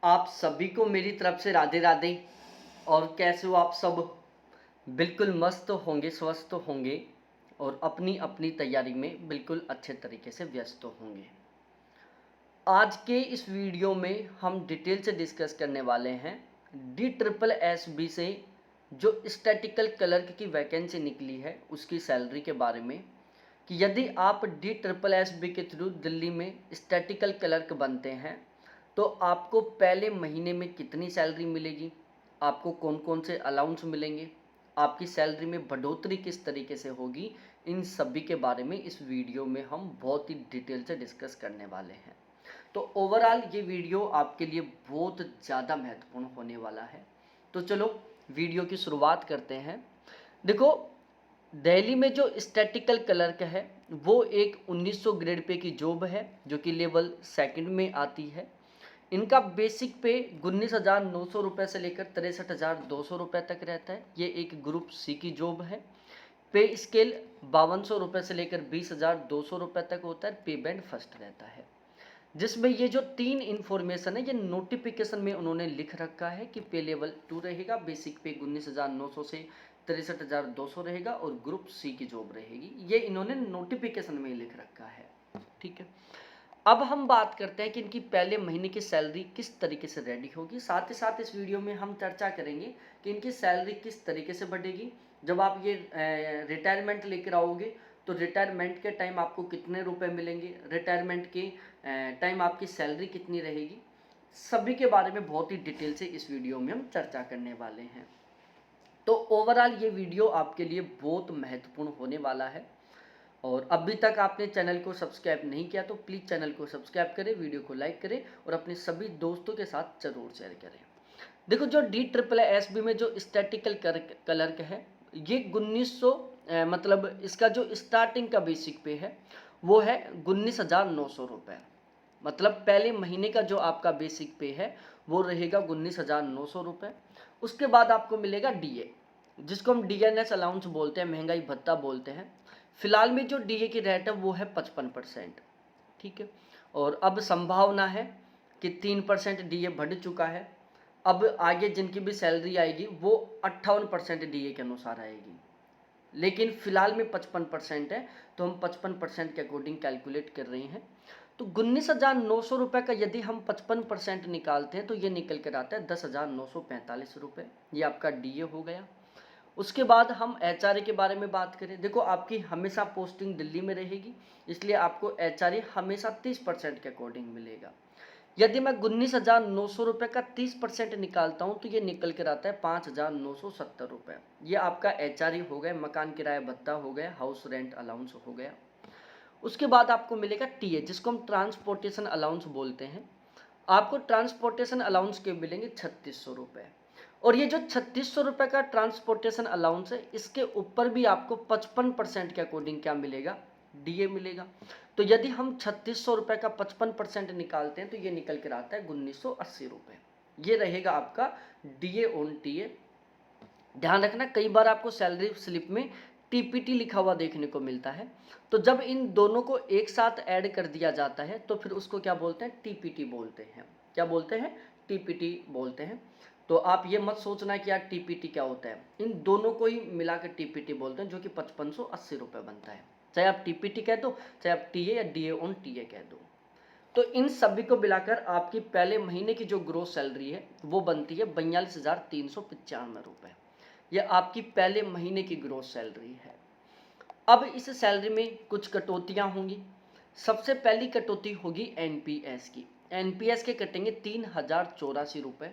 आप सभी को मेरी तरफ से राधे राधे। और कैसे हो आप सब? बिल्कुल मस्त होंगे, स्वस्थ होंगे और अपनी अपनी तैयारी में बिल्कुल अच्छे तरीके से व्यस्त होंगे। आज के इस वीडियो में हम डिटेल से डिस्कस करने वाले हैं DSSB से जो स्टैटिकल क्लर्क की वैकेंसी निकली है उसकी सैलरी के बारे में, कि यदि आप DSSB के थ्रू दिल्ली में स्टैटिकल क्लर्क बनते हैं तो आपको पहले महीने में कितनी सैलरी मिलेगी, आपको कौन कौन से अलाउंस मिलेंगे, आपकी सैलरी में बढ़ोतरी किस तरीके से होगी, इन सभी के बारे में इस वीडियो में हम बहुत ही डिटेल से डिस्कस करने वाले हैं। तो ओवरऑल ये वीडियो आपके लिए बहुत ज़्यादा महत्वपूर्ण होने वाला है। तो चलो वीडियो की शुरुआत करते हैं। देखो, दिल्ली में जो स्टैटिकल क्लर्क है वो एक 1900 ग्रेड पे की जॉब है जो कि लेवल सेकंड में आती है। इनका बेसिक पे 19,900 रुपये से लेकर 63,200 रुपये तक रहता है। ये एक ग्रुप सी की जॉब है। पे स्केल 5200 रुपये से लेकर 20,200 रुपये तक होता है। पे बैंड फर्स्ट रहता है, जिसमें ये जो तीन इन्फॉर्मेशन है ये नोटिफिकेशन में उन्होंने लिख रखा है कि पे लेवल 2 रहेगा, बेसिक पे 19,900 से 63,200 रहेगा और ग्रुप सी की जॉब रहेगी। ये इन्होंने नोटिफिकेशन में लिख रखा है, ठीक है। अब हम बात करते हैं कि इनकी पहले महीने की सैलरी किस तरीके से रेडी होगी। साथ ही साथ इस वीडियो में हम चर्चा करेंगे कि इनकी सैलरी किस तरीके से बढ़ेगी। जब आप ये रिटायरमेंट लेकर आओगे तो रिटायरमेंट के टाइम आपको कितने रुपए मिलेंगे, रिटायरमेंट के टाइम आपकी सैलरी कितनी रहेगी, सभी के बारे में बहुत ही डिटेल से इस वीडियो में हम चर्चा करने वाले हैं। तो ओवरऑल ये वीडियो आपके लिए बहुत महत्वपूर्ण होने वाला है। और अभी तक आपने चैनल को सब्सक्राइब नहीं किया तो प्लीज़ चैनल को सब्सक्राइब करें, वीडियो को लाइक करें और अपने सभी दोस्तों के साथ जरूर शेयर करें। देखो, जो DSSB में जो स्टैटिकल क्लर्क है ये 1900 मतलब इसका जो स्टार्टिंग का बेसिक पे है वो है 19,900 रुपये। मतलब पहले महीने का जो आपका बेसिक पे है वो रहेगा 19,900 रुपये। उसके बाद आपको मिलेगा DA, जिसको हम DNS अलाउंस बोलते हैं, महंगाई भत्ता बोलते हैं। फिलहाल में जो DA की रेट है वो है 55%, ठीक है। और अब संभावना है कि 3% DA बढ़ चुका है। अब आगे जिनकी भी सैलरी आएगी वो 58% DA के अनुसार आएगी, लेकिन फिलहाल में 55% है तो हम 55% के अकॉर्डिंग कैलकुलेट कर रहे हैं। तो 19,900 रुपये का यदि हम 55% निकालते हैं तो ये निकल कर आता है 10,945 रुपये। ये आपका DA हो गया। उसके बाद हम HRA के बारे में बात करें। देखो, आपकी हमेशा पोस्टिंग दिल्ली में रहेगी, इसलिए आपको HRA हमेशा 30% के अकॉर्डिंग मिलेगा। यदि मैं 19,900 रुपये का 30% निकालता हूँ तो ये निकल कर आता है 5,970 रुपये। ये आपका HRA हो गया, मकान किराया भत्ता हो गया, हाउस रेंट अलाउंस हो गया। उसके बाद आपको मिलेगा TA, जिसको हम ट्रांसपोर्टेशन अलाउंस बोलते हैं। आपको ट्रांसपोर्टेशन अलाउंस के मिलेंगे 3,600 रुपये। और ये जो 3,600 रुपये का ट्रांसपोर्टेशन अलाउंस है इसके ऊपर भी आपको 55% के अकॉर्डिंग क्या मिलेगा, DA मिलेगा। तो यदि हम 3,600 रुपये का 55% निकालते हैं तो ये निकल कर आता है 1,980 रुपये। ये रहेगा आपका DA ऑन TA। ध्यान रखना, कई बार आपको सैलरी स्लिप में TPT लिखा हुआ देखने को मिलता है, तो जब इन दोनों को एक साथ ऐड कर दिया जाता है तो फिर उसको क्या बोलते हैं, TPT बोलते हैं। क्या बोलते हैं, TPT बोलते हैं। तो आप ये मत सोचना कि यार TPT क्या होता है, इन दोनों को ही मिलाकर TPT बोलते हैं, जो कि 5,580 रुपये बनता है। चाहे आप TPT कह दो, चाहे आप TA या DA ऑन TA कह दो। तो इन सभी को मिलाकर आपकी पहले महीने की जो ग्रोस सैलरी है वो बनती है 42,395 रुपये। यह आपकी पहले महीने की ग्रोस सैलरी है। अब इस सैलरी में कुछ कटौतियां होंगी। सबसे पहली कटौती होगी NPS की। NPS के कटेंगे 3,084 रुपये।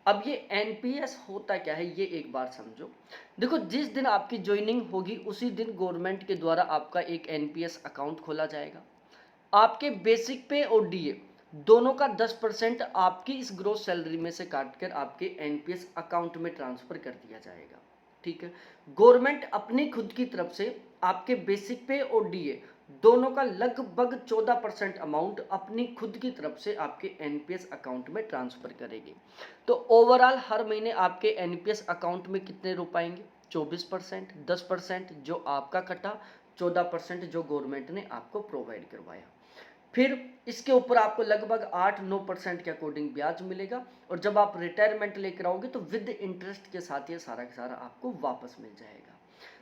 अब ये NPS होता क्या है ये एक बार समझो। देखो, जिस दिन आपकी ज्वाइनिंग होगी उसी दिन गवर्नमेंट के द्वारा आपका एक NPS अकाउंट खोला जाएगा। आपके बेसिक पे और DA दोनों का 10% आपकी इस ग्रोस सैलरी में से काटकर आपके NPS अकाउंट में ट्रांसफर कर दिया जाएगा, ठीक है। गवर्नमेंट अपनी खुद की तरफ से आपके बेसिक पे और DA दोनों का लगभग 14% अमाउंट अपनी खुद की तरफ से आपके NPS अकाउंट में ट्रांसफर करेगी। तो ओवरऑल हर महीने आपके NPS अकाउंट में कितने रुपए आएंगे, 24%, 10% जो आपका कटा, 14% जो गवर्नमेंट ने आपको प्रोवाइड करवाया। फिर इसके ऊपर आपको लगभग 8-9% के अकॉर्डिंग ब्याज मिलेगा, और जब आप रिटायरमेंट लेकर आओगे तो विद इंटरेस्ट के साथ ये सारा का सारा आपको वापस मिल जाएगा।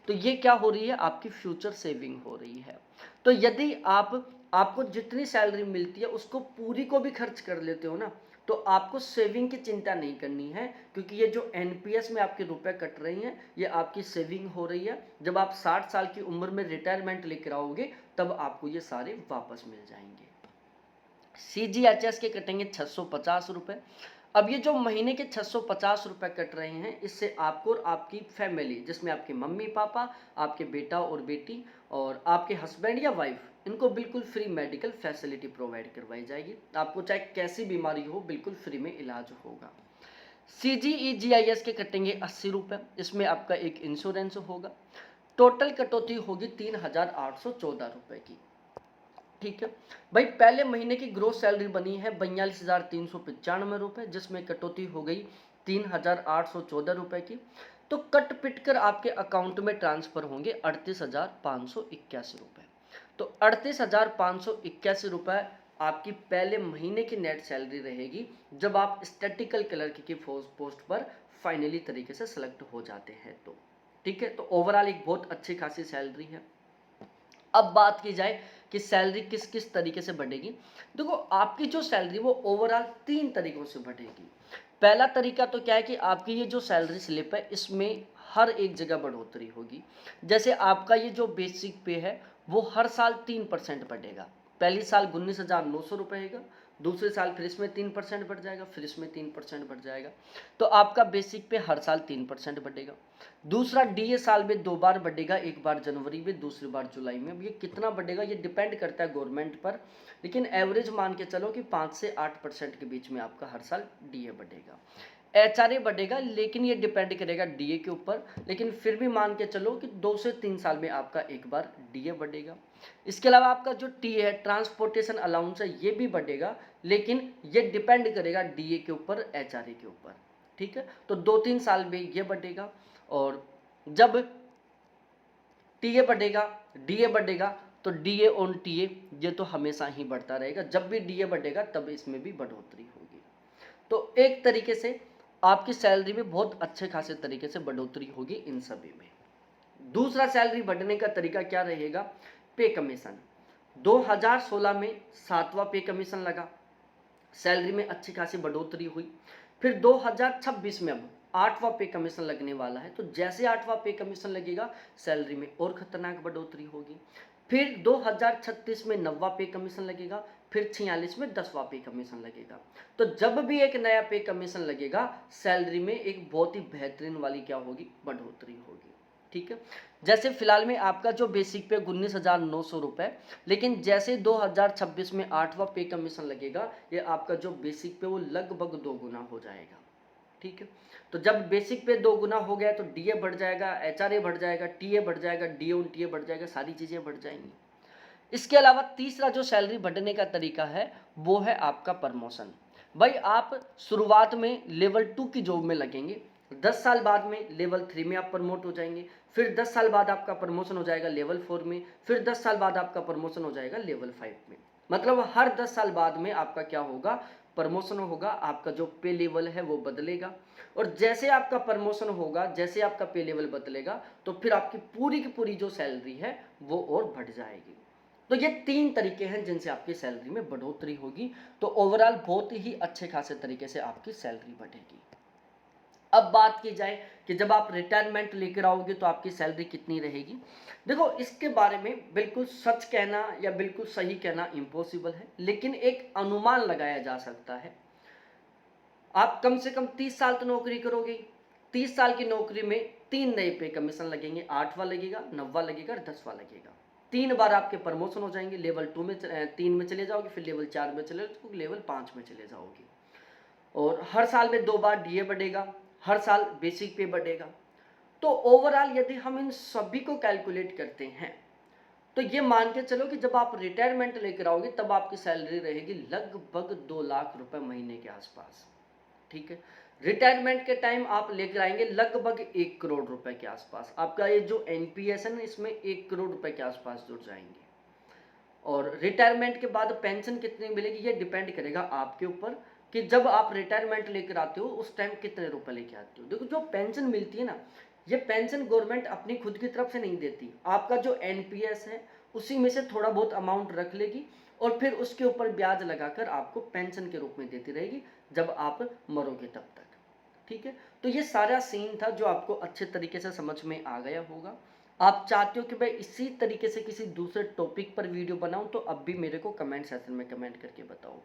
तो ये क्या हो रही है, आपकी फ्यूचर सेविंग हो रही है। तो यदि आपको जितनी सैलरी मिलती है उसको पूरी को भी खर्च कर लेते हो ना, तो आपको सेविंग की चिंता नहीं करनी है, क्योंकि ये जो एनपीएस में आपके रुपए कट रही हैं ये आपकी सेविंग हो रही है। जब आप 60 साल की उम्र में रिटायरमेंट लेकर आओगे तब आपको ये सारे वापस मिल जाएंगे। सीजीएचएस के कटेंगे 650 रुपये। अब ये जो महीने के 650 रुपये कट रहे हैं, इससे आपको और आपकी फैमिली, जिसमें आपके मम्मी पापा, आपके बेटा और बेटी और आपके हस्बैंड या वाइफ, इनको बिल्कुल फ्री मेडिकल फैसिलिटी प्रोवाइड करवाई जाएगी। आपको चाहे कैसी बीमारी हो बिल्कुल फ्री में इलाज होगा। CGE-GIS के कटेंगे 80 रुपये। इसमें आपका एक इंश्योरेंस होगा। टोटल कटौती होगी 3,814 रुपये की। ठीक है भाई, पहले महीने की ग्रोस सैलरी बनी है 42,395 रुपये, जिसमें कटौती हो गई 3,814 रुपये की। तो कट पिट कर आपके अकाउंट में ट्रांसफर होंगे 38,581 रुपये। तो 38,581 रुपये आपकी पहले महीने की नेट सैलरी रहेगी, जब आप स्टैटिकल क्लर्क की पोस्ट पर फाइनली तरीके से सेलेक्ट हो जाते हैं तो। ठीक है, तो ओवरऑल एक बहुत अच्छी खासी सैलरी है। अब बात की जाए कि सैलरी किस किस तरीके से बढ़ेगी। देखो, आपकी जो सैलरी वो ओवरऑल 3 तरीकों से बढ़ेगी। पहला तरीका तो क्या है कि आपकी ये जो सैलरी स्लिप है इसमें हर एक जगह बढ़ोतरी होगी। जैसे आपका ये जो बेसिक पे है वो हर साल 3% बढ़ेगा। पहली साल 19,900 रुपये है, दूसरे साल फिर इसमें 3% बढ़ जाएगा, फिर इसमें 3% बढ़ जाएगा। तो आपका बेसिक पे हर साल 3% बढ़ेगा। दूसरा, डीए साल में 2 बार बढ़ेगा, एक बार जनवरी में, दूसरी बार जुलाई में। अब ये कितना बढ़ेगा ये डिपेंड करता है गवर्नमेंट पर, लेकिन एवरेज मान के चलो कि 5 से 8% के बीच में आपका हर साल डीए बढ़ेगा। एचआरए बढ़ेगा, लेकिन ये डिपेंड करेगा डीए के ऊपर, लेकिन फिर भी मान के चलो कि 2 से 3 साल में आपका एक बार डीए बढ़ेगा। इसके अलावा आपका जो टी है, ट्रांसपोर्टेशन अलाउंस है, ये भी बढ़ेगा, लेकिन ये डिपेंड करेगा डीए के ऊपर, एचआरए के ऊपर। ठीक है, तो 2-3 साल में ये बढ़ेगा। और जब टीए बढ़ेगा, डीए बढ़ेगा, तो डीए ऑन टीए ये तो हमेशा ही बढ़ता रहेगा। जब भी डीए बढ़ेगा तब इसमें भी बढ़ोतरी होगी। तो एक तरीके से आपकी सैलरी में बहुत अच्छे खासे तरीके से बढ़ोतरी होगी इन सभी में। दूसरा सैलरी बढ़ने का तरीका क्या रहेगा, पे कमीशन। 2016 में 7वां पे कमीशन लगा, सैलरी में अच्छी खासी बढ़ोतरी हुई। फिर 2026 में अब 8वां पे कमीशन लगने वाला है, तो जैसे 8वां पे कमीशन लगेगा सैलरी में और खतरनाक बढ़ोतरी होगी। फिर 2036 में 9वां पे कमीशन लगेगा, फिर 46 में 10वां पे कमीशन लगेगा। तो जब भी एक नया पे कमीशन लगेगा सैलरी में एक बहुत ही बेहतरीन वाली क्या होगी, बढ़ोतरी होगी। ठीक है, जैसे फिलहाल में आपका जो बेसिक पे 19,900 रुपये, लेकिन जैसे 2026 में 8वां पे कमीशन लगेगा ये आपका जो बेसिक पे वो लगभग 2 गुना हो जाएगा। ठीक है, तो जब बेसिक पे 2 गुना हो गया तो डीए बढ़ जाएगा, एचआरए बढ़ जाएगा, टीए बढ़ जाएगा, डीए ऑन टीए बढ़ जाएगा, सारी चीज़ें बढ़ जाएंगी। इसके अलावा तीसरा जो सैलरी बढ़ने का तरीका है वो है आपका प्रमोशन। भाई, आप शुरुआत में लेवल 2 की जॉब में लगेंगे, 10 साल बाद में लेवल 3 में आप प्रमोट हो जाएंगे, फिर 10 साल बाद आपका प्रमोशन हो जाएगा लेवल 4 में, फिर 10 साल बाद आपका प्रमोशन हो जाएगा लेवल 5 में। मतलब हर 10 साल बाद में आपका क्या होगा, प्रमोशन होगा, आपका जो पे लेवल है वो बदलेगा। और जैसे आपका प्रमोशन होगा, जैसे आपका पे लेवल बदलेगा, तो फिर आपकी पूरी की पूरी जो सैलरी है वो और बढ़ जाएगी। तो ये 3 तरीके हैं जिनसे आपकी सैलरी में बढ़ोतरी होगी। तो ओवरऑल बहुत ही अच्छे खासे तरीके से आपकी सैलरी बढ़ेगी। अब बात की जाए कि जब आप रिटायरमेंट लेकर आओगे तो आपकी सैलरी कितनी रहेगी। देखो, इसके बारे में बिल्कुल सच कहना या बिल्कुल सही कहना इम्पॉसिबल है, लेकिन एक अनुमान लगाया जा सकता है। आप कम से कम 30 साल तो नौकरी करोगे, 30 साल की नौकरी में 3 नए पे कमीशन लगेंगे, 8वां लगेगा, 9वां लगेगा और 10वां लगेगा। 3 बार आपके प्रमोशन हो जाएंगे, लेवल 2 में 3 में चले जाओगे, फिर लेवल 4 में चले जाओगे, लेवल 5 में चले जाओगे। और हर साल में 2 बार डीए बढ़ेगा, हर साल बेसिक पे बढ़ेगा। तो ओवरऑल यदि हम इन सभी को कैलकुलेट करते हैं तो ये मान के चलो कि जब आप रिटायरमेंट लेकर आओगे तब आपकी सैलरी रहेगी लगभग 2 लाख रुपए महीने के आसपास। ठीक है, रिटायरमेंट के टाइम आप लेकर आएंगे लगभग 1 करोड़ रुपए के आसपास। आपका ये जो एनपीएस है ना, इसमें 1 करोड़ रुपए के आसपास जुड़ जाएंगे। और रिटायरमेंट के बाद पेंशन कितनी मिलेगी ये डिपेंड करेगा आपके ऊपर कि जब आप रिटायरमेंट लेकर आते हो उस टाइम कितने रुपए लेके आते हो। देखो जो पेंशन मिलती है ना, ये पेंशन गवर्नमेंट अपनी खुद की तरफ से नहीं देती, आपका जो एनपीएस है उसी में से थोड़ा बहुत अमाउंट रख लेगी और फिर उसके ऊपर ब्याज लगाकर आपको पेंशन के रूप में देती रहेगी जब आप मरोगे तब तक। ठीक है, तो ये सारा सीन था जो आपको अच्छे तरीके से समझ में आ गया होगा। आप चाहते हो कि मैं इसी तरीके से किसी दूसरे टॉपिक पर वीडियो बनाऊं तो अब भी मेरे को कमेंट सेक्शन में कमेंट करके बताओ।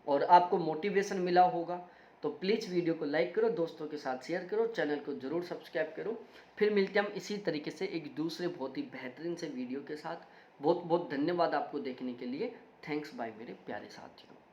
और आपको मोटिवेशन मिला होगा तो प्लीज़ वीडियो को लाइक करो, दोस्तों के साथ शेयर करो, चैनल को ज़रूर सब्सक्राइब करो। फिर मिलते हैं हम इसी तरीके से एक दूसरे बहुत ही बेहतरीन से वीडियो के साथ। बहुत बहुत धन्यवाद आपको देखने के लिए। थैंक्स बाय मेरे प्यारे साथियों।